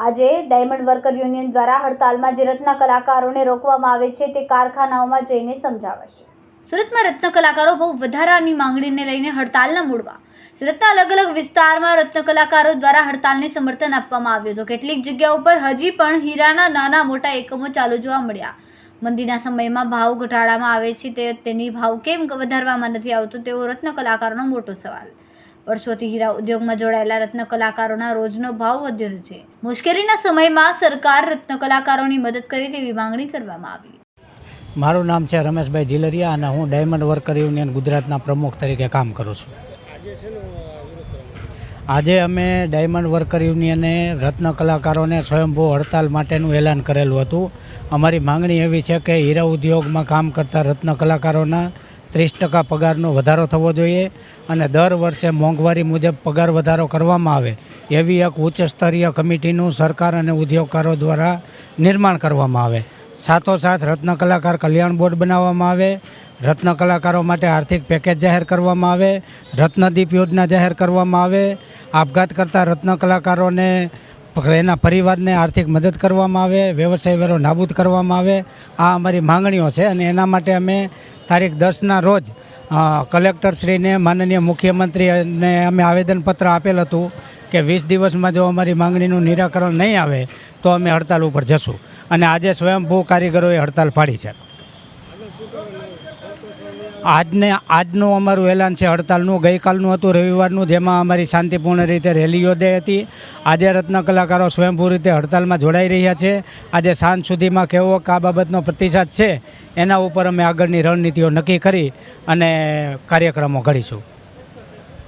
આજે diamond worker union દ્વારા હડતાલમાં જે રત્ન કલાકારોને રોકવામાં આવે છે તે કારખાનાઓમાં જઈને સમજાવાશે। સુરતમાં રત્ન કલાકારો બહુ વધારાની માંગણીને લઈને હડતાલના મૂડમાં। સુરતના અલગ અલગ વિસ્તારમાં રત્ન કલાકારો દ્વારા હડતાલને સમર્થન આપવામાં આવ્યું હતું। કેટલીક જગ્યાઓ પર હજી પણ હીરાના નાના મોટા એકમો ચાલુ જોવા મળ્યા। મંદીના સમયમાં ભાવ ઘટાડવામાં આવે છે તેની ભાવ કેમ વધારવામાં નથી આવતો તેવો રત્ન કલાકારોનો મોટો સવાલ। વર્ષોથી હીરા ઉદ્યોગમાં જોડાયેલા રત્ન કલાકારોના રોજનો ભાવ વધ્યો નથી। મુશ્કેલીના સમયમાં સરકાર રત્ન કલાકારોની મદદ કરે તેવી માંગણી કરવામાં આવી। મારું નામ છે રમેશભાઈ જીલરિયા અને હું ડાયમંડ વર્કર યુનિયન ગુજરાતના પ્રમુખ તરીકે કામ કરું છું। આજે અમે ડાયમંડ વર્કર યુનિયને રત્ન કલાકારોને સ્વયંભૂ હડતાલ માટેનું એલાન કરેલું હતું। અમારી માંગણી એવી છે કે હીરા ઉદ્યોગમાં કામ કરતા રત્ન કલાકારોના 30% પગારનો વધારો થવો જોઈએ અને દર વર્ષે મોંઘવારી મુજબ પગાર વધારો કરવામાં આવે એવી એક ઉચ્ચ સ્તરીય કમિટીનું સરકાર અને ઉદ્યોગકારો દ્વારા નિર્માણ કરવામાં આવે। સાથોસાથ રત્ન કલાકાર કલ્યાણ બોર્ડ બનાવવામાં આવે, રત્ન કલાકારો માટે આર્થિક પેકેજ જાહેર કરવામાં આવે, રત્નદીપ યોજના જાહેર કરવામાં આવે, આપઘાત કરતા રત્ન કલાકારોને એના પરિવારને આર્થિક મદદ કરવામાં આવે, વ્યવસાય વેરો નાબૂદ કરવામાં આવે। આ અમારી માંગણીઓ છે અને એના માટે અમે તારીખ 10ના રોજ કલેક્ટરશ્રીને માનનીય મુખ્યમંત્રીને અમે આવેદનપત્ર આપેલ હતું કે 20 દિવસમાં જો અમારી માંગણીનું નિરાકરણ નહીં આવે તો અમે હડતાલ ઉપર જશું અને આજે સ્વયંભૂ કારીગરોએ હડતાલ પાડી છે। આજનું અમારું એલાન છે હડતાલનું, ગઈકાલનું હતું રવિવારનું, જેમાં અમારી શાંતિપૂર્ણ રીતે રેલી યોજાઈ હતી। આજે રત્ન કલાકારો સ્વયંભૂ રીતે હડતાલમાં જોડાઈ રહ્યા છે। આજે સાંજ સુધીમાં કેવો આ બાબતનો પ્રતિસાદ છે એના ઉપર અમે આગળની રણનીતિઓ નક્કી કરી અને કાર્યક્રમો ઘડીશું।